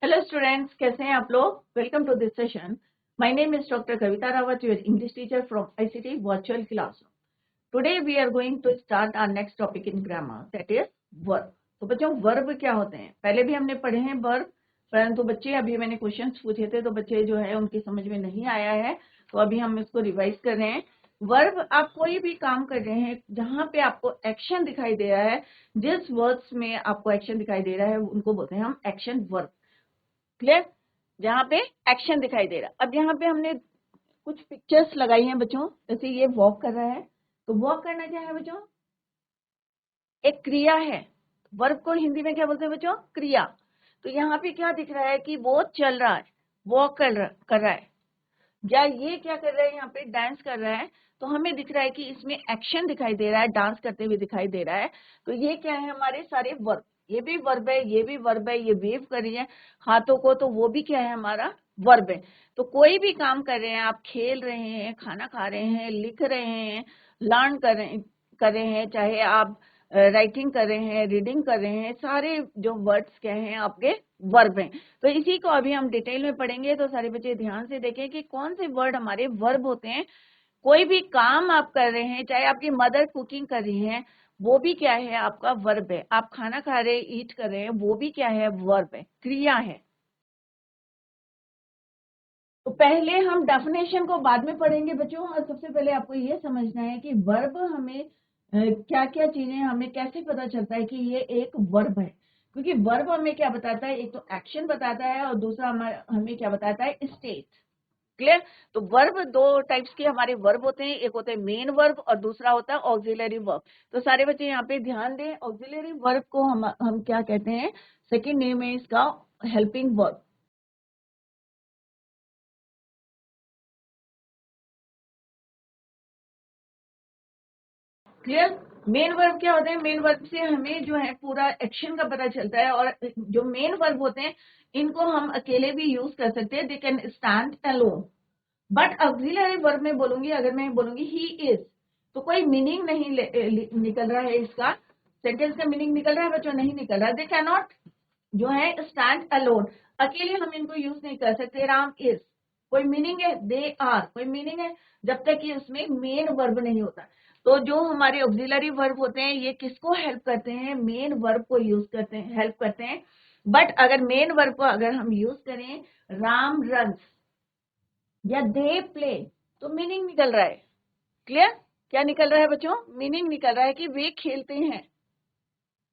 Hello students, कैसे हैं आप लोग। Welcome to this session. My name is doctor Kavita Rawat, your English teacher from ICT virtual classroom. Today we are going to start our next topic in grammar, that is verb. तो बच्चों, verb क्या होते हैं पहले भी हमने पढ़े हैं वर्ब, परंतु बच्चे अभी मैंने क्वेश्चंस पूछे थे तो बच्चे जो है उनकी समझ में नहीं आया है, तो अभी हम इसको रिवाइज कर रहे हैं। वर्ब, आप कोई भी काम कर रहे हैं जहां पे आपको एक्शन दिखाई दे रहा है, जिस वर्ड्स में आपको एक्शन दिखाई दे रहा है उनको बोलते हैं हम एक्शन वर्ब। क्लियर? जहाँ पे एक्शन दिखाई दे रहा। अब यहाँ पे हमने कुछ पिक्चर्स लगाई हैं बच्चों, जैसे ये वॉक कर रहा है, तो वॉक करना क्या है बच्चों? एक क्रिया है। वर्ब को हिंदी में क्या बोलते हैं बच्चों? क्रिया। तो यहाँ पे क्या दिख रहा है कि वो चल रहा है, वॉक कर रहा है, या ये क्या कर रहा है, यहाँ पे डांस कर रहा है। तो हमें दिख रहा है कि इसमें एक्शन दिखाई दे रहा है, डांस करते हुए दिखाई दे रहा है। तो ये क्या है, हमारे सारे वर्ब। ये भी वर्ब है, ये भी वर्ब है, ये वेव कर रही है हाथों को, तो वो भी क्या है, हमारा वर्ब है। तो कोई भी काम कर रहे हैं, आप खेल रहे हैं, खाना खा रहे हैं, लिख रहे हैं, लर्न कर रहे हैं, चाहे आप राइटिंग कर रहे हैं, रीडिंग कर रहे हैं, सारे जो वर्ड्स क्या हैं आपके वर्ब हैं। तो इसी को अभी हम डिटेल में पढ़ेंगे। तो सारे बच्चे ध्यान से देखें कि कौन से वर्ड हमारे वर्ब होते हैं। कोई भी काम आप कर रहे हैं, चाहे आपकी मदर कुकिंग कर रही हैं, वो भी क्या है, आपका वर्ब है। आप खाना खा रहे हैं, ईट कर रहे हैं, वो भी क्या है, वर्ब है, क्रिया है। तो पहले हम डेफिनेशन को बाद में पढ़ेंगे बच्चों, और सबसे पहले आपको ये समझना है कि वर्ब हमें क्या क्या चीजें, हमें कैसे पता चलता है कि ये एक वर्ब है। क्योंकि वर्ब हमें क्या बताता है, एक तो एक्शन बताता है और दूसरा हमें क्या बताता है, स्टेट। क्लियर? तो वर्ब दो टाइप्स के हमारे वर्ब होते हैं, एक होता है मेन वर्ब और दूसरा होता है ऑक्सिलरी वर्ब। तो सारे बच्चे यहाँ पे ध्यान दें, ऑक्सिलरी वर्ब को हम क्या कहते हैं, सेकेंड नेम है इसका helping verb. Clear? Main verb क्या होते हैं, मेन वर्ब से हमें जो है पूरा एक्शन का पता चलता है, और जो मेन वर्ब होते हैं इनको हम अकेले भी यूज कर सकते हैं, दे can stand alone. But auxiliary verb में बोलूंगी, अगर मैं बोलूंगी ही इज, तो कोई मीनिंग नहीं निकल रहा है इसका। सेंटेंस का मीनिंग निकल रहा है बच्चों? नहीं निकल रहा। दे कैन नॉट जो है स्टैंड अलोन, अकेले हम इनको यूज नहीं कर सकते। राम इज कोई मीनिंग है, दे आर कोई मीनिंग है, जब तक कि उसमें मेन वर्ब नहीं होता। तो जो हमारे ऑक्सिलरी वर्ब होते हैं ये किसको हेल्प करते हैं, मेन वर्ब को यूज करते हैं, हेल्प करते हैं। बट अगर मेन वर्ब को अगर हम यूज करें, राम रन्स या दे प्ले, तो मीनिंग निकल रहा है। क्लियर? क्या निकल रहा है बच्चों? मीनिंग निकल रहा है कि वे खेलते हैं।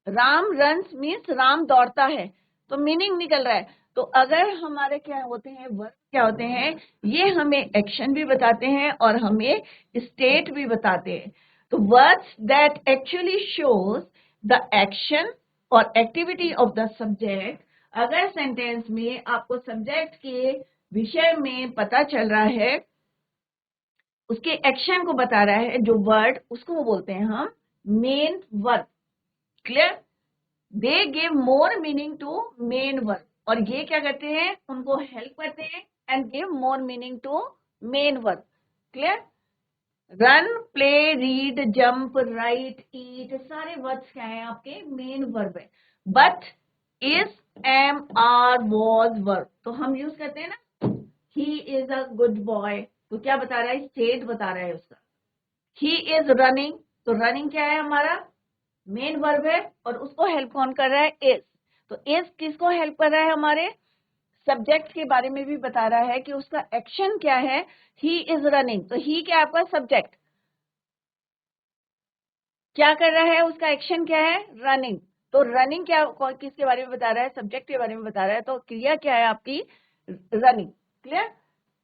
राम रन्स मीन्स राम दौड़ता है, तो मीनिंग निकल रहा है। तो अगर हमारे क्या होते हैं, वर्ब क्या होते हैं, ये हमें एक्शन भी बताते हैं और हमें स्टेट भी बताते हैं। तो words that actually shows the action और एक्टिविटी ऑफ द सब्जेक्ट। अगर सेंटेंस में आपको सब्जेक्ट के विषय में पता चल रहा है, उसके एक्शन को बता रहा है जो वर्ड, उसको बोलते हैं हम main verb. Clear? They give more meaning to main verb, और ये क्या करते हैं, उनको हेल्प करते हैं and give more meaning to main verb. Clear? Run, play, read, jump, write, eat, सारे वर्ड्स क्या है, आपके मेन वर्ब है। But is, am, are, was verb, तो हम यूज करते हैं ना, he is a good boy, तो क्या बता रहा है, स्टेट बता रहा है उसका। ही इज रनिंग, तो रनिंग क्या है, हमारा मेन वर्ब है, और उसको हेल्प कौन कर रहा है, इज। तो इज किसको हेल्प कर रहा है, हमारे सब्जेक्ट के बारे में भी बता रहा है कि उसका एक्शन क्या है, ही इज रनिंग। तो ही क्या, आपका सब्जेक्ट क्या कर रहा है, उसका एक्शन क्या है, रनिंग। तो रनिंग क्या, किसके बारे में बता रहा है, सब्जेक्ट के बारे में बता रहा है, तो क्रिया क्या है आपकी, रनिंग। क्लियर?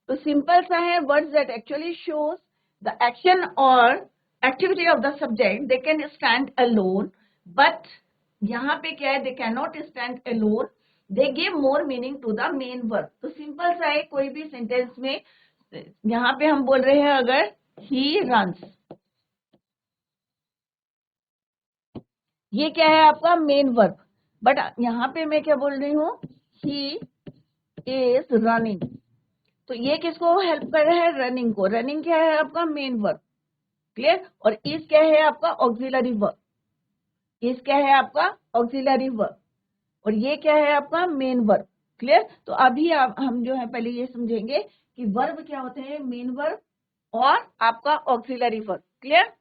तो सिंपल सा है, words that actually shows the action और activity of the subject, they can stand alone. But यहाँ पे क्या है, they can not stand alone, they give more meaning to the main verb. तो simple सा है, कोई भी सेंटेंस में यहाँ पे हम बोल रहे हैं अगर ही रन्स, ये क्या है आपका मेन वर्ब। बट यहाँ पे मैं क्या बोल रही हूँ, ही इज रनिंग, तो ये किसको हेल्प कर रहा है, रनिंग को। रनिंग क्या है आपका मेन वर्ब। क्लियर? और इज क्या है आपका ऑक्सिलरी वर्ब, इज क्या है आपका ऑक्सिलरी वर्ब, और ये क्या है आपका मेन वर्ब। क्लियर? तो अभी हम जो है पहले ये समझेंगे कि वर्ब क्या होते हैं, मेन वर्ब और आपका ऑक्सिलरी वर्ब। क्लियर?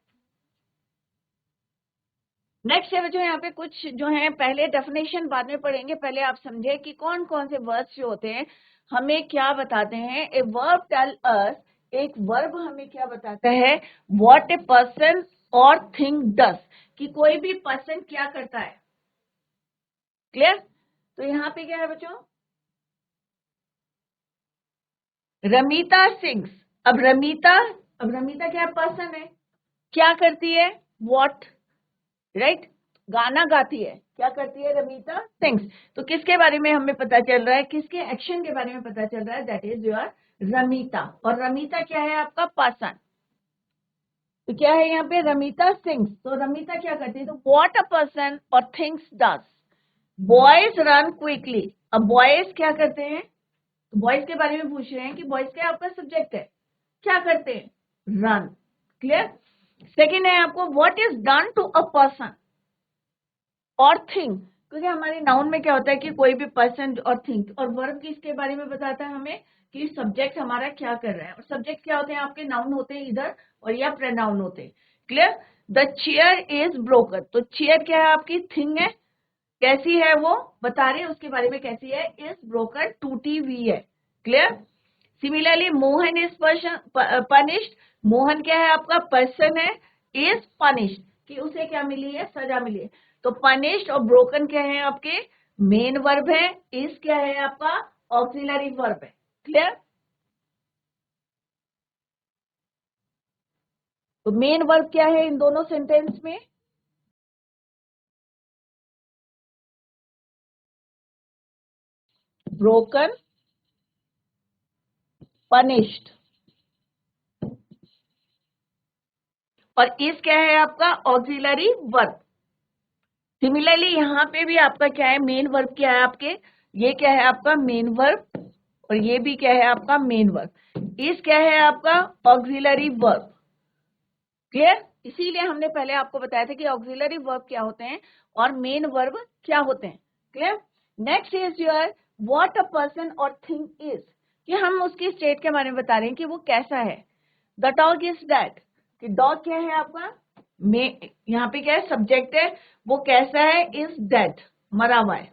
नेक्स्ट है जो यहाँ पे कुछ जो है पहले डेफिनेशन बाद में पढ़ेंगे, पहले आप समझे कि कौन कौन से वर्ड्स जो होते हैं हमें क्या बताते हैं। ए वर्ब टेल अस, एक वर्ब हमें क्या बताता है, व्हाट ए पर्सन और थिंग डस, कि कोई भी पर्सन क्या करता है। क्लियर? तो यहाँ पे क्या है बच्चों, रमीता सिंग्स। अब रमीता क्या पर्सन है, क्या करती है, व्हाट, राइट, गाना गाती है, क्या करती है, रमीता सिंग्स। तो किसके बारे में हमें पता चल रहा है, किसके एक्शन के बारे में पता चल रहा है, दैट इज योर रमीता। और रमीता क्या है, आपका पर्सन। तो क्या है यहाँ पे, रमीता सिंग्स, तो रमीता क्या करती है, तो व्हाट अ पर्सन और थिंग्स डस, बॉयज रन क्विकली। अब बॉयज क्या करते हैं, तो बॉयज के बारे में पूछ रहे हैं कि बॉयज क्या आपका सब्जेक्ट है, क्या करते हैं, रन। क्लियर? सेकेंड है आपको, what is done to a person और थिंग, क्योंकि हमारे नाउन में क्या होता है कि कोई भी पर्सन और थिंग, और वर्ब किसके बारे में बताता है हमें कि सब्जेक्ट हमारा क्या कर रहा है। और सब्जेक्ट क्या होते हैं आपके, नाउन होते हैं इधर और या प्रोनाउन होते हैं। Clear? The chair is broken, तो चेयर क्या है आपकी, थिंग है, कैसी है वो बता रहे हैं उसके बारे में, कैसी है, इज ब्रोकन, टूटी हुई है। Clear? Similarly Mohan is punished, Mohan क्या है आपका, पर्सन है, इज पनिश्ड कि उसे क्या मिली है, सजा मिली है। तो पनिश्ड और ब्रोकन क्या है आपके, मेन वर्ब है, इज क्या है आपका, ऑक्सिलरी वर्ब है। क्लियर? तो मेन वर्ब क्या है इन दोनों सेंटेंस में, ब्रोकन, पनिश्ड, और इज क्या है आपका, ऑक्सिलरी वर्ब। सिमिलरली यहाँ पे भी आपका क्या है, मेन वर्ब क्या है आपके, ये क्या है आपका मेन वर्ब, और ये भी क्या है आपका मेन वर्ब। इस क्या है आपका ऑक्सिलरी वर्ब। क्लियर? इसीलिए हमने पहले आपको बताया था कि ऑक्सिलरी वर्ब क्या होते हैं और मेन वर्ब क्या होते हैं। Clear? Next is your what a person और थिंग इज, कि हम उसकी स्टेट के बारे में बता रहे हैं कि वो कैसा है। द डॉग इज डेड, कि डॉग क्या है आपका, में यहाँ पे क्या है, सब्जेक्ट है, वो कैसा है, इज डेड, मरा हुआ है।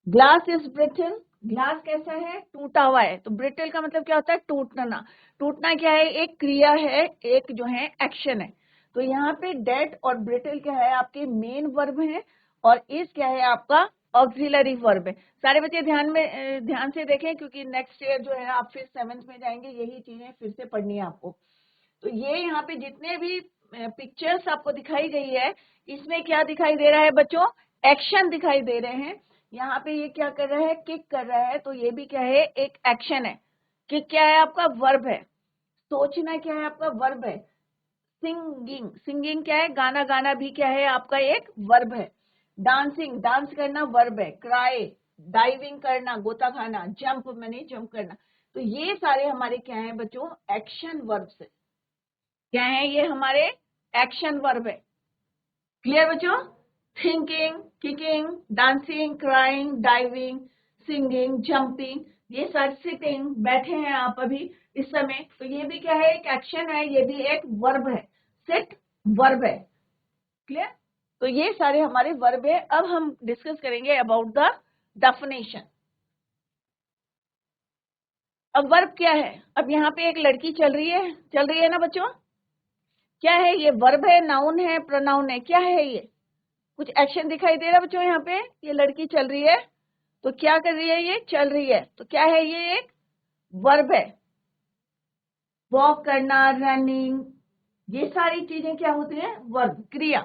ग्लास इज ब्रिटल, ग्लास कैसा है, टूटा हुआ है। तो ब्रिटल का मतलब क्या होता है, टूटना। टूटना क्या है, एक क्रिया है, एक जो है एक्शन है। तो यहाँ पे डेड और ब्रिटल क्या है आपके मेन वर्ब है, और इज क्या है आपका ऑक्सिलरी वर्ब है। सारे बच्चे ध्यान से देखें, क्योंकि नेक्स्ट ईयर जो है आप फिर 7th में जाएंगे, यही चीजें फिर से पढ़नी है आपको। तो ये यहाँ पे जितने भी पिक्चर्स आपको दिखाई गई है, इसमें क्या दिखाई दे रहा है बच्चों, एक्शन दिखाई दे रहे हैं। यहाँ पे ये क्या कर रहा है, किक कर रहा है, तो ये भी क्या है, एक एक्शन है। किक क्या है आपका, वर्ब है। सोचना क्या है आपका, वर्ब है। सिंगिंग, सिंगिंग क्या है, गाना गाना भी क्या है आपका एक वर्ब है। डांसिंग, डांस करना वर्ब है। क्राई, डाइविंग करना, गोता खाना। जंप, मैंने जंप करना। तो ये सारे हमारे क्या है बच्चों, एक्शन वर्ब्स है। क्या है ये, हमारे एक्शन वर्ब है। क्लियर बच्चों? Thinking, kicking, dancing, crying, diving, singing, jumping, ये सारे, सिटिंग, बैठे हैं आप अभी इस समय, तो ये भी क्या है, एक एक्शन है, ये भी एक वर्ब है। सिट वर्ब है। क्लियर? तो ये सारे हमारे वर्ब है। अब हम डिस्कस करेंगे अबाउट द डेफिनेशन। अब वर्ब क्या है, अब यहाँ पे एक लड़की चल रही है ना बच्चों, क्या है ये, वर्ब है, नाउन है, प्रोनाउन है, क्या है ये, कुछ एक्शन दिखाई दे रहा है बच्चों, यहाँ पे ये लड़की चल रही है, तो क्या कर रही है, ये चल रही है, तो क्या है ये, एक वर्ब है। वॉक करना, रनिंग, ये सारी चीजें क्या होती हैं, वर्ब, क्रिया।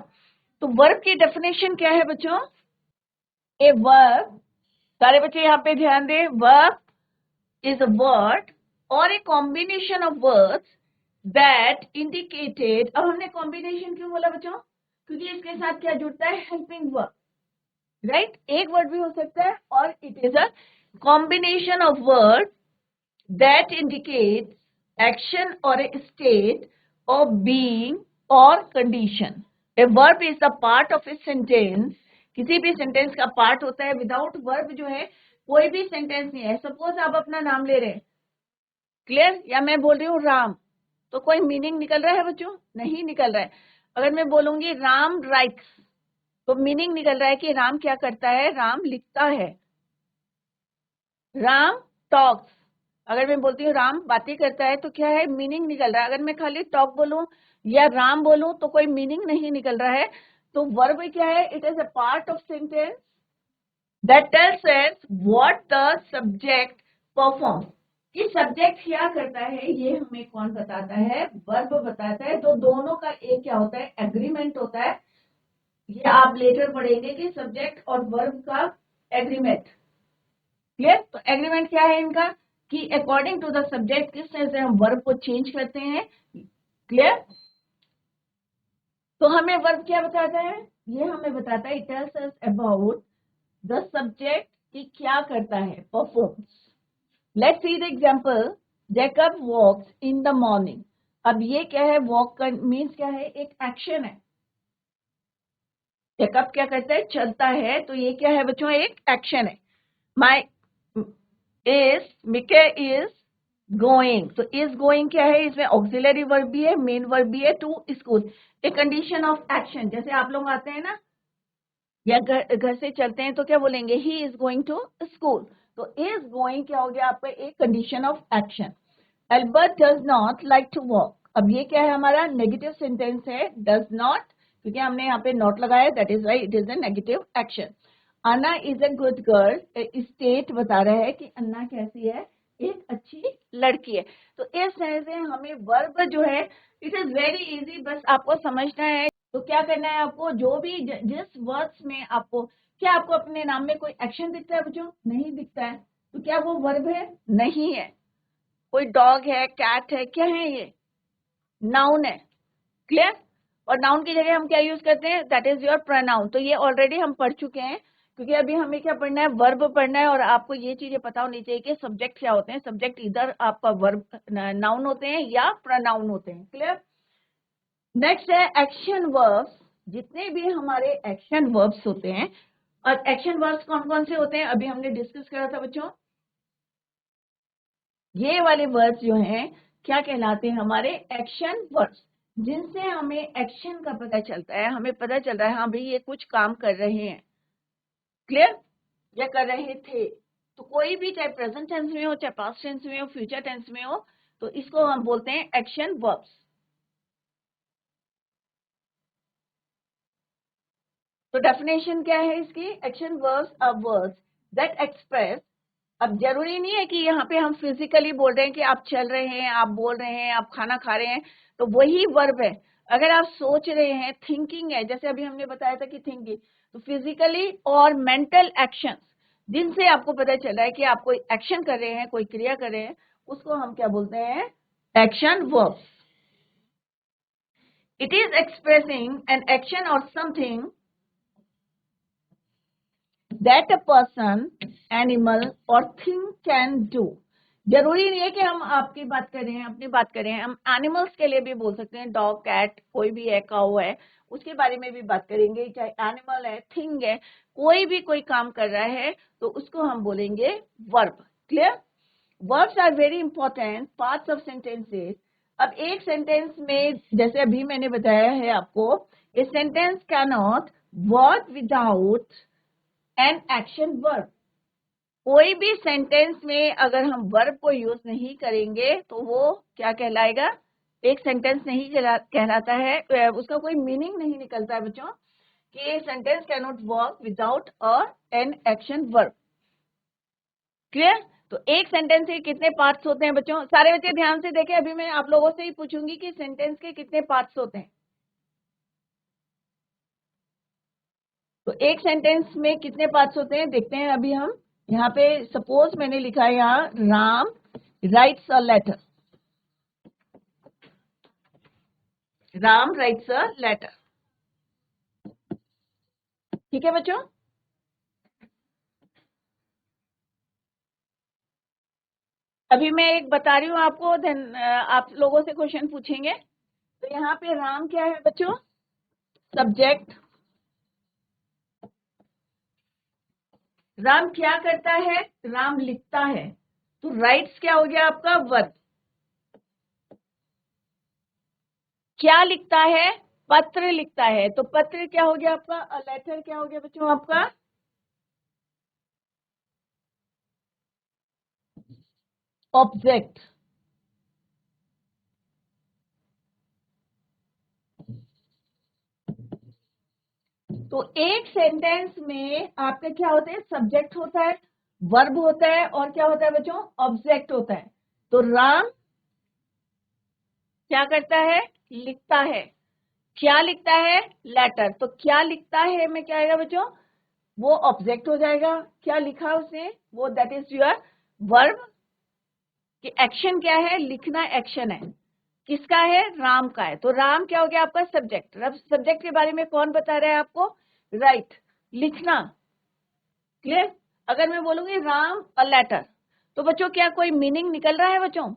तो वर्ब की डेफिनेशन क्या है बच्चों, ए वर्ब, सारे बच्चे यहाँ पे ध्यान दें, verb is a word or a combination of words that indicated। अब हमने combination क्यों बोला बच्चों, क्योंकि इसके साथ क्या जुड़ता है, helping verb, राइट? एक वर्ड भी हो सकता है, और it is a combination of word that indicate action और ए स्टेट ऑफ बीइंग और condition. A verb is the part of a sentence, किसी भी सेंटेंस का पार्ट होता है। विदाउट वर्ब जो है कोई भी सेंटेंस नहीं है। सपोज आप अपना नाम ले रहे हैं, क्लियर, या मैं बोल रही हूँ राम, तो कोई मीनिंग निकल रहा है बच्चों? नहीं निकल रहा है। अगर मैं बोलूंगी राम राइट्स, तो मीनिंग निकल रहा है कि राम क्या करता है? राम लिखता है। राम टॉक्स, अगर मैं बोलती हूँ राम बातें करता है, तो क्या है? मीनिंग निकल रहा है। अगर मैं खाली टॉक बोलूं या राम बोलूं तो कोई मीनिंग नहीं निकल रहा है। तो वर्ब क्या है? It is a part of sentence that tells us what the subject performs। कि सब्जेक्ट क्या करता है ये हमें कौन बताता है? वर्ब बताता है। तो दोनों का एक क्या होता है? एग्रीमेंट होता है। ये आप लेटर पढ़ेंगे कि सब्जेक्ट और वर्ब का एग्रीमेंट। क्लियर? तो एग्रीमेंट क्या है इनका? कि अकॉर्डिंग टू द सब्जेक्ट किस तरह से हम वर्ब को चेंज करते हैं। क्लियर? तो हमें वर्ब क्या बताता है? ये हमें बताता है, it tells us about the subject कि क्या करता है, performs. Let's see the example, Jacob walks in the morning. अब ये क्या है? वॉक का मीन्स क्या है? एक एक्शन है। जैकब क्या करता है? चलता है। तो ये क्या है बच्चों? एक एक्शन है। माई इज, मिके इज गोइंग। तो इज गोइंग क्या है? इसमें ऑक्सिलरी वर्ब भी है, मेन वर्ब भी है, to school. A condition of action. जैसे आप लोग आते हैं ना, या घर से चलते हैं, तो क्या बोलेंगे? He is going to school. तो इज गोइंग क्या हो गया आपका? एक condition of action. Albert does not like to walk. अब ये क्या है? हमारा नेगेटिव सेंटेंस है, डज नॉट, क्योंकि हमने यहाँ पे नॉट लगाया, that is why it is a negative action. Anna is a good girl, state बता रहा है कि अन्ना कैसी है? एक अच्छी लड़की है। तो इस तरह से हमें वर्ब जो है, इट इज वेरी इजी, बस आपको समझना है। तो क्या करना है आपको? जो भी जिस वर्ड्स में आपको, क्या आपको अपने नाम में कोई एक्शन दिखता है बच्चों? नहीं दिखता है। तो क्या वो वर्ब है? नहीं है। कोई डॉग है, कैट है, क्या है ये? नाउन है। क्लियर? और नाउन की जगह हम क्या यूज करते हैं? That is your pronoun. तो ये ऑलरेडी हम पढ़ चुके हैं, क्योंकि अभी हमें क्या पढ़ना है? वर्ब पढ़ना है। और आपको ये चीजें पता होनी चाहिए कि सब्जेक्ट क्या होते हैं। सब्जेक्ट इधर आपका वर्ब नाउन होते हैं या प्रोनाउन होते हैं। क्लियर? नेक्स्ट है एक्शन वर्ब्स। जितने भी हमारे एक्शन वर्ब्स होते हैं, और एक्शन वर्ब्स कौन कौन से होते हैं अभी हमने डिस्कस करा था बच्चों। ये वाले वर्ड्स जो हैं क्या कहलाते हैं? हमारे एक्शन वर्ड्स, जिनसे हमें एक्शन का पता चलता है। हमें पता चल रहा है हाँ भाई ये कुछ काम कर रहे हैं। क्लियर? या कर रहे थे। तो कोई भी, चाहे प्रेजेंट टेंस में हो, चाहे पास्ट टेंस में हो, फ्यूचर टेंस में हो, तो इसको हम बोलते हैं एक्शन वर्ब्स। तो डेफिनेशन क्या है इसकी? Action verbs are words that express. अब जरूरी नहीं है कि यहाँ पे हम फिजिकली बोल रहे हैं कि आप चल रहे हैं, आप बोल रहे हैं, आप खाना खा रहे हैं, तो वही वर्ब है। अगर आप सोच रहे हैं, थिंकिंग है, जैसे अभी हमने बताया था कि थिंकिंग, तो फिजिकली और मेंटल एक्शन, जिनसे आपको पता चल रहा है कि आप कोई एक्शन कर रहे हैं, कोई क्रिया कर रहे हैं, उसको हम क्या बोलते हैं? Action verb. It is expressing an action और something that a person, animal or thing can do। जरूरी नहीं है कि हम आपकी बात कर रहे हैं, अपनी बात कर रहे हैं। हम एनिमल्स के लिए भी बोल सकते हैं, डॉग, कैट, कोई भी है, काऊ है, उसके बारे में भी बात करेंगे। चाहे एनिमल है, थिंग है, कोई भी कोई काम कर रहा है, तो उसको हम बोलेंगे verb. Clear? Verbs are very important parts of sentences. अब एक सेंटेंस में, जैसे अभी मैंने बताया है आपको, a sentence can not work without an action verb. कोई भी सेंटेंस में अगर हम वर्ब को यूज नहीं करेंगे तो वो क्या कहलाएगा? एक सेंटेंस नहीं कहलाता है। उसका कोई मीनिंग नहीं निकलता है बच्चों, कि sentence can not work without an action verb. Clear? तो एक सेंटेंस के कितने पार्ट्स होते हैं बच्चों? सारे बच्चे ध्यान से देखें। अभी मैं आप लोगों से ही पूछूंगी कि सेंटेंस के कितने पार्ट्स होते हैं। तो एक सेंटेंस में कितने पार्ट्स होते हैं देखते हैं अभी हम। यहाँ पे सपोज मैंने लिखा है यहाँ, Ram writes a letter. Ram writes a letter. ठीक है बच्चों? अभी मैं एक बता रही हूँ आपको, देन आप लोगों से क्वेश्चन पूछेंगे। तो यहाँ पे राम क्या है बच्चों? सब्जेक्ट। राम क्या करता है? राम लिखता है। तो राइट्स क्या हो गया आपका? वर्ब। क्या लिखता है? पत्र लिखता है। तो पत्र क्या हो गया आपका? अ लेटर क्या हो गया बच्चों आपका? ऑब्जेक्ट। तो एक सेंटेंस में आपका क्या होता है? सब्जेक्ट होता है, वर्ब होता है, और क्या होता है बच्चों? ऑब्जेक्ट होता है। तो राम क्या करता है? लिखता है। क्या लिखता है? लेटर। तो क्या लिखता है में क्या आएगा बच्चों? वो ऑब्जेक्ट हो जाएगा। क्या लिखा उसने? वो दैट इज योर वर्ब। कि एक्शन क्या है? लिखना एक्शन है। किसका है? राम का है। तो राम क्या हो गया आपका? सब्जेक्ट। अब सब्जेक्ट के बारे में कौन बता रहा है आपको? राइट, लिखना। क्लियर? अगर मैं बोलूंगी राम अ लेटर, तो बच्चों क्या कोई मीनिंग निकल रहा है बच्चों?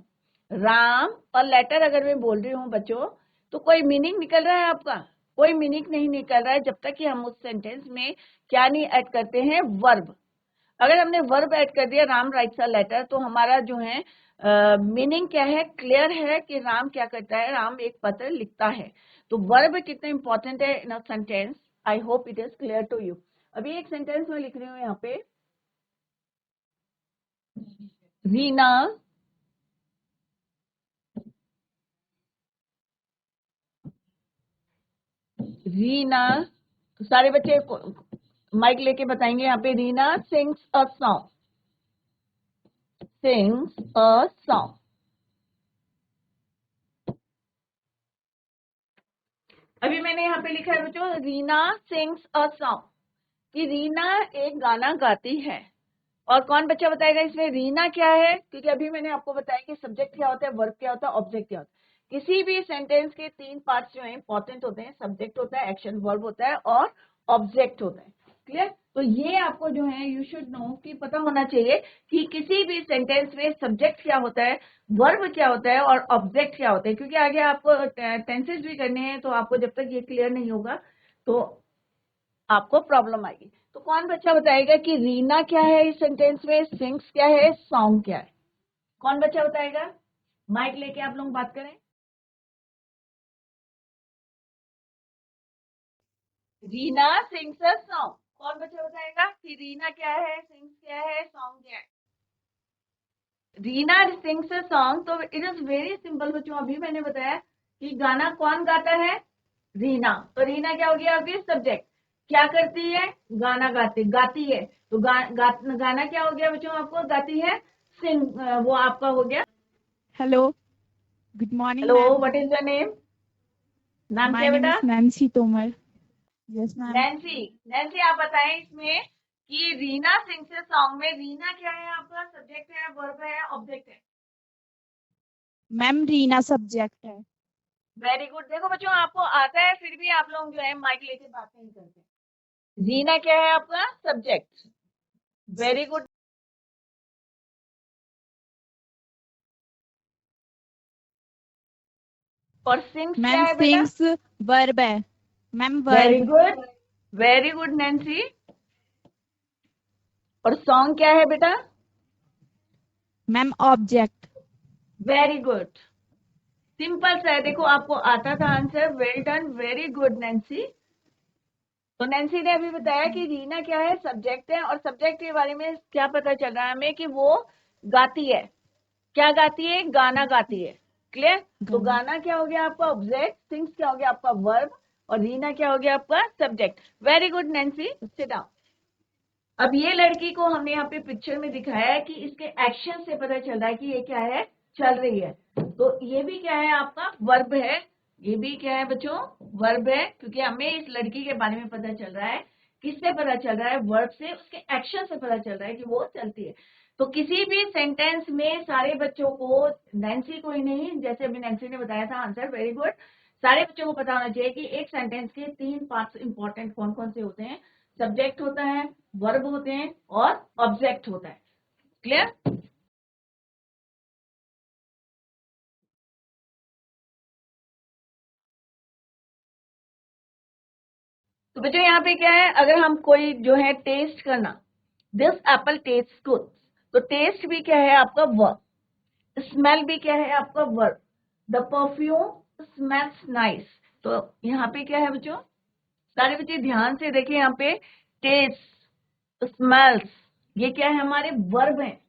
राम और लेटर अगर मैं बोल रही हूँ बच्चों, तो कोई मीनिंग निकल रहा है आपका? कोई मीनिंग नहीं निकल रहा है जब तक कि हम उस सेंटेंस में क्या नहीं ऐड करते हैं? वर्ब। अगर हमने वर्ब ऐड कर दिया, राम राइट्स अ लेटर, तो हमारा जो है मीनिंग क्या है? क्लियर है कि राम क्या करता है? राम एक पत्र लिखता है। तो वर्ब कितना इंपॉर्टेंट है in a sentence, I hope it is clear to you. अभी एक सेंटेंस में लिख रही हूँ यहाँ पे, रीना रीना तो सारे बच्चे माइक लेके बताएंगे यहाँ पे। Reena sings a song, sings a song. अभी मैंने यहाँ पे लिखा है बच्चों, रीना सिंग्स अ सॉन्ग, कि रीना एक गाना गाती है। और कौन बच्चा बताएगा इसमें रीना क्या है? क्योंकि अभी मैंने आपको बताया कि सब्जेक्ट क्या होता है, वर्ब क्या होता है, ऑब्जेक्ट क्या होता है। किसी भी सेंटेंस के तीन पार्ट्स जो है इंपॉर्टेंट होते हैं। सब्जेक्ट होता है, एक्शन वर्ब होता है, और ऑब्जेक्ट होता है। क्लियर? तो ये आपको जो है यू शुड नो कि पता होना चाहिए कि किसी भी सेंटेंस में सब्जेक्ट क्या होता है, वर्ब क्या होता है, और ऑब्जेक्ट क्या होता है। क्योंकि आगे आपको टेंसेस भी करने हैं, तो आपको जब तक ये क्लियर नहीं होगा तो आपको प्रॉब्लम आएगी। तो कौन बच्चा बताएगा कि रीना क्या है इस सेंटेंस में, सिंग्स क्या है, सॉन्ग क्या है? कौन बच्चा बताएगा? माइक लेके आप लोग बात करें। Reena sings a song. कौन बच्चा बताएगा कि रीना क्या है, सिंग्स क्या है, सॉन्ग क्या है? Reena sings a song. तो इट इज वेरी सिंपल बच्चों। अभी मैंने बताया कि गाना कौन गाता है? रीना। तो रीना क्या हो गया आपकी? सब्जेक्ट। क्या करती है? गाना गाती है। तो गाना क्या हो गया बच्चों आपको? गाती है। सिंग, वो आपका हो गया। Hello, good morning, hello, ma'am. What is your name? नाम क्या My है name बेटा? is Nancy Tomar. Yes, ma'am. Nancy. Nancy आप बताएं इसमें कि रीना सिंग्स अ सॉन्ग में रीना क्या है आपका? सब्जेक्ट है, वर्ब है, ऑब्जेक्ट है? Ma'am, Reena subject है. Very good. देखो बच्चों, आपको आता है फिर भी आप लोग जो है माइक लेके बात नहीं करते। रीना क्या है आपका? सब्जेक्ट। Very good. और सिंग्स क्या Ma'am, है बेटा? sings verb है. Ma'am, very verb. Good, very good Nancy. और सॉन्ग क्या है बेटा? Ma'am, object. Very good. Simple सा है। देखो आपको आता था answer. Well done, very good Nancy. तो नैन्सी ने अभी बताया कि रीना क्या है? सब्जेक्ट है। और सब्जेक्ट के बारे में क्या पता चल रहा है हमें? कि वो गाती है। क्या गाती है? गाना गाती है। क्लियर? तो गाना. गाना क्या हो गया आपका? ऑब्जेक्ट। सिंग्स क्या हो गया आपका? वर्ब। और रीना क्या हो गया आपका? Subject. Very good Nancy, sit down. अब ये लड़की को हमने यहाँ पे पिक्चर में दिखाया है कि इसके एक्शन से पता चल रहा है कि ये क्या है? चल रही है। तो ये भी क्या है आपका? वर्ब है। ये भी क्या है बच्चों? वर्ब है। क्योंकि हमें इस लड़की के बारे में पता चल रहा है। किससे पता चल रहा है? वर्ब से, उसके एक्शन से पता चल रहा है कि वो चलती है। तो किसी भी सेंटेंस में सारे बच्चों को, नैन्सी को ही नहीं, जैसे अभी नैन्सी ने बताया था आंसर, वेरी गुड, सारे बच्चों को पता होना चाहिए कि एक सेंटेंस के तीन पार्ट्स इंपॉर्टेंट कौन कौन से होते हैं। सब्जेक्ट होता है, वर्ब होते हैं, और ऑब्जेक्ट होता है। क्लियर? तो बच्चों यहाँ पे क्या है? अगर हम कोई जो है टेस्ट करना, दिस एप्पल टेस्ट गुड। तो टेस्ट भी क्या है आपका वर्ब, स्मेल भी क्या है आपका verb, the perfume smells nice. तो यहाँ पे क्या है बच्चों, सारे बच्चे ध्यान से देखें, यहाँ पे टेस्ट स्मेल्स ये क्या है हमारे वर्ब हैं,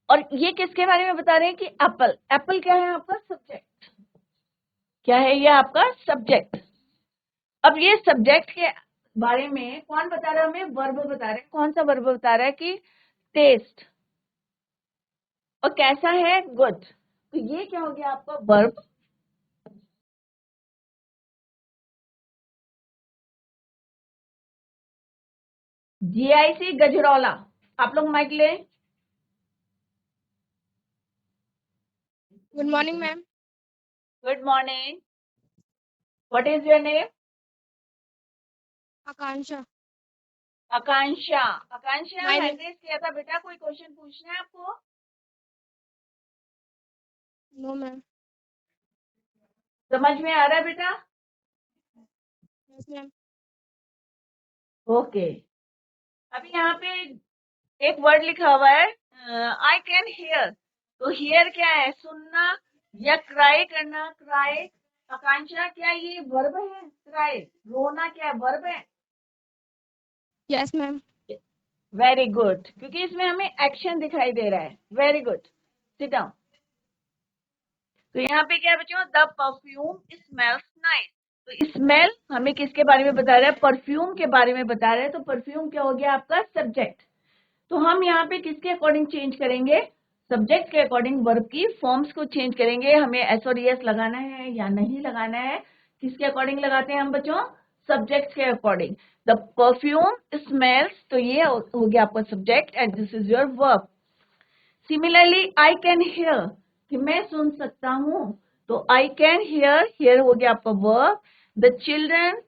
और ये किसके बारे में बता रहे हैं कि एप्पल, एप्पल क्या है आपका सब्जेक्ट, क्या है ये आपका सब्जेक्ट। अब ये सब्जेक्ट के बारे में कौन बता रहा है हमें, वर्ब बता रहे हैं। कौन सा वर्ब बता रहा है कि टेस्ट, और कैसा है गुड। तो ये क्या हो गया आपका वर्ब। जीआईसी गजरौला, आप लोग माइक ले। Good morning, ma'am. Good morning, what is your name. Akansha. Akanksha, Akanksha My name. Hand किया था बेटा, कोई क्वेश्चन पूछना है आपको। No, ma'am. समझ में आ रहा है बेटा। Yes, ma'am. ओके, अभी यहाँ पे एक वर्ड लिखा हुआ है आई कैन हियर। तो हियर क्या है, सुनना या क्राई करना, क्राई। आकांक्षा क्या ये वर्ब है, क्राई रोना क्या है वर्ब है। Yes, ma'am. वेरी गुड, क्योंकि इसमें हमें एक्शन दिखाई दे रहा है। Very good, sit down. तो यहाँ पे क्या है बच्चों, द परफ्यूम स्मेल्स नाइस। तो स्मेल हमें किसके बारे में बता रहा है, परफ्यूम के बारे में बता रहा है। तो परफ्यूम क्या हो गया आपका सब्जेक्ट। तो हम यहाँ पे किसके अकॉर्डिंग चेंज करेंगे, सब्जेक्ट के अकॉर्डिंग वर्ब की फॉर्म्स को चेंज करेंगे। हमें एस और एस लगाना है या नहीं लगाना है, किसके अकॉर्डिंग लगाते हैं हम बच्चों, सब्जेक्ट के अकॉर्डिंग। द परफ्यूम स्मेल्स, तो ये हो गया आपका subject and this is your verb. Similarly I can hear, कि मैं सुन सकता हूं, तो आई कैन हियर, हियर हो गया आपका verb. The children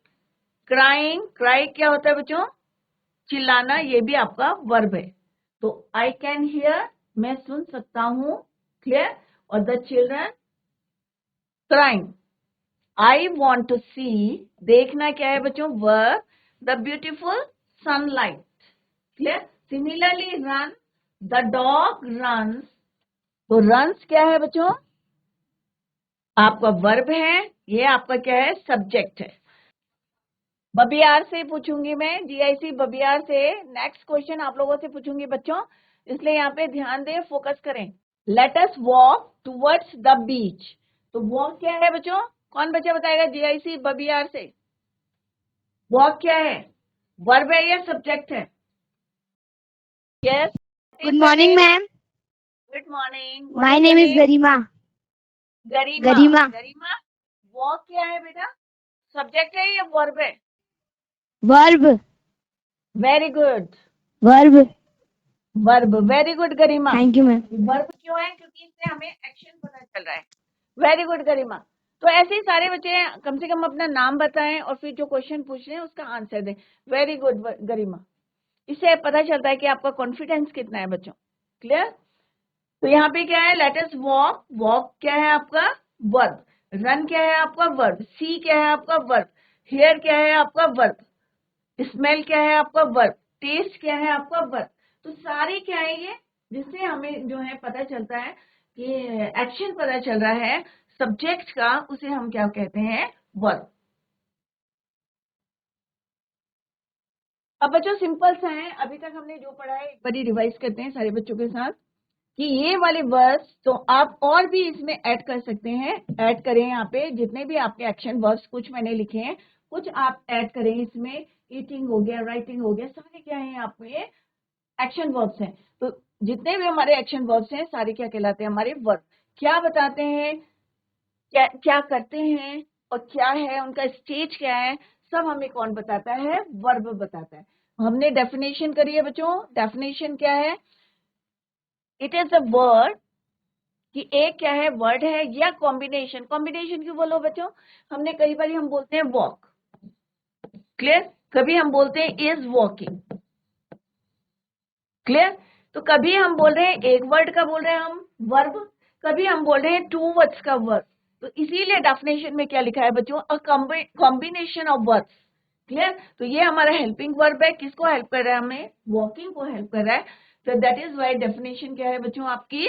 crying, cry क्या होता है बच्चों, चिल्लाना, ये भी आपका वर्ब है। तो आई कैन हियर मैं सुन सकता हूं, क्लियर। और the children crying, I want to see, देखना क्या है बच्चों verb, the beautiful sunlight, clear. Similarly run, the dog runs. तो रन्स क्या है बच्चों, आपका वर्ब है, ये आपका क्या है सब्जेक्ट है। बबियार से पूछूंगी मैं, जीआईसी बबियार से नेक्स्ट क्वेश्चन आप लोगों से पूछूंगी बच्चों, इसलिए यहाँ पे ध्यान दें, फोकस करें। Let us walk towards the beach. तो वॉक क्या है बच्चों, कौन बच्चा बताएगा जीआईसी बबियार से, वॉक क्या है, वर्ब है या सब्जेक्ट है। Yes, Good morning, ma'am. Good morning, My name is Garima. Garima. Garima. Garima, walk क्या है बेटा, सब्जेक्ट है या वर्ब है। Verb. Very good, Verb. Verb, very good Garima. Thank you, ma'am. Verb क्यों है, क्योंकि इससे हमें एक्शन पता चल रहा है। वेरी गुड गरिमा। तो ऐसे ही सारे बच्चे कम से कम अपना नाम बताएं और फिर जो क्वेश्चन पूछ रहे हैं उसका आंसर दें। वेरी गुड गरिमा, इससे पता चलता है कि आपका कॉन्फिडेंस कितना है बच्चों, क्लियर। तो यहाँ पे क्या है, लेट अस वॉक, वॉक क्या है आपका वर्ब, रन क्या है आपका वर्ब, सी क्या है आपका वर्ब, हियर क्या है आपका वर्ब, स्मेल क्या है आपका वर्ब, टेस्ट क्या है आपका वर्ब। तो सारे क्या है ये, जिससे हमें जो है पता चलता है कि एक्शन पता चल रहा है सब्जेक्ट का, उसे हम क्या कहते हैं, वर्ब। अब बच्चों सिंपल सा है, अभी तक हमने जो पढ़ा है एक बार रिवाइज करते हैं सारे बच्चों के साथ, कि ये वाले वर्ब्स तो आप और भी इसमें ऐड कर सकते हैं। ऐड करें यहाँ पे जितने भी आपके एक्शन वर्ब्स, कुछ मैंने लिखे हैं, कुछ आप ऐड करें इसमें। ईटिंग हो गया, राइटिंग हो गया, सारे क्या है यहाँ पे एक्शन वर्ब्स हैं। तो जितने भी हमारे एक्शन वर्ब्स हैं सारे क्या कहलाते हैं, हमारे वर्ब। क्या बताते हैं, क्या क्या करते हैं और क्या है उनका स्टेज क्या है, सब हमें कौन बताता है, वर्ब बताता है। हमने डेफिनेशन करी है बच्चों, डेफिनेशन क्या है, इट इज अ वर्ड, कि एक क्या है वर्ड है या कॉम्बिनेशन। कॉम्बिनेशन क्यों बोलो बच्चों, हमने कई बार हम बोलते हैं वॉक, क्लियर, कभी हम बोलते हैं इज वॉकिंग, क्लियर। तो कभी हम बोल रहे हैं एक वर्ड का बोल रहे हैं हम वर्ब, कभी हम बोल रहे हैं टू वर्ड्स का वर्ब। तो इसीलिए डेफिनेशन में क्या लिखा है बच्चों, a combination of words, clear? तो ये हमारा हेल्पिंग वर्ब है, किसको हेल्प कर रहा है? हमें वॉकिंग को हेल्प कर रहा है। तो दैट इज वाई डेफिनेशन क्या है बच्चों आपकी?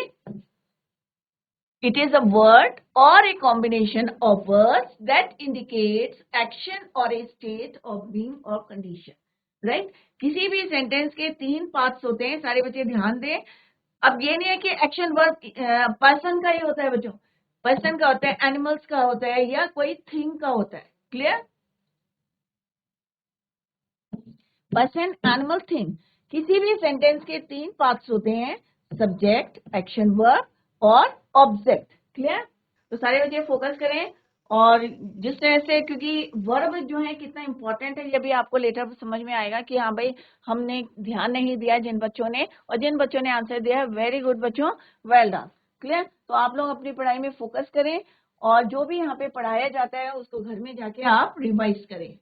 It is a word or a combination of words that indicates action or a state of being or condition. Right? किसी भी सेंटेंस के 3 पार्ट्स होते हैं, सारे बच्चे ध्यान दें। अब ये नहीं है कि एक्शन वर्ब पर्सन का ही होता है बच्चों, पर्सन का होता है, एनिमल्स का होता है, या कोई थिंग का होता है। क्लियर? Person, animal, thing. किसी भी सेंटेंस के 3 पार्ट्स होते हैं, सब्जेक्ट, एक्शन वर्ब और ऑब्जेक्ट। क्लियर? तो सारे बच्चे फोकस करें। और जिस तरह से, क्योंकि वर्ब जो है कितना इंपॉर्टेंट है ये भी आपको लेटर समझ में आएगा कि हाँ भाई हमने ध्यान नहीं दिया जिन बच्चों ने, और जिन बच्चों ने आंसर दिया है वेरी गुड बच्चों, वेल डन। क्लियर? तो आप लोग अपनी पढ़ाई में फोकस करें और जो भी यहाँ पे पढ़ाया जाता है उसको घर में जाके आप रिवाइज करें।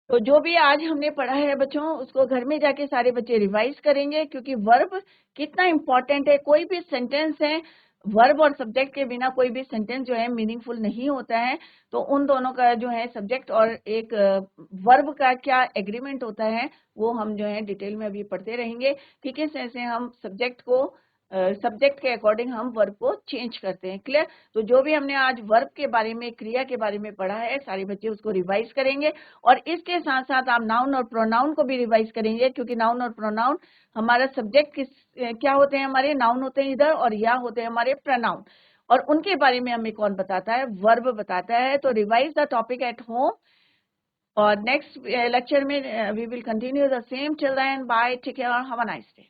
तो जो भी आज हमने पढ़ा है बच्चों उसको घर में जाके सारे बच्चे रिवाइज करेंगे, क्योंकि वर्ब कितना इंपॉर्टेंट है। कोई भी सेंटेंस है, वर्ब और सब्जेक्ट के बिना कोई भी सेंटेंस जो है मीनिंगफुल नहीं होता है। तो उन दोनों का जो है सब्जेक्ट और एक वर्ब का क्या एग्रीमेंट होता है वो हम जो है डिटेल में अभी पढ़ते रहेंगे कि किस तरह से हम सब्जेक्ट को सब्जेक्ट के अकॉर्डिंग हम वर्ब को चेंज करते हैं। क्लियर? तो जो भी हमने आज वर्ब के बारे में, क्रिया के बारे में पढ़ा है, सारे बच्चे उसको रिवाइज करेंगे। और इसके साथ साथ आप नाउन और प्रोनाउन को भी रिवाइज करेंगे, क्योंकि नाउन और प्रोनाउन हमारा सब्जेक्ट क्या होते हैं? हमारे नाउन होते हैं इधर, और या होते हैं हमारे प्रोनाउन, और उनके बारे में हमें कौन बताता है? वर्ब बताता है। तो revise the topic at home, और नेक्स्ट लेक्चर में we will continue the same. Till then bye, take care, have a nice day.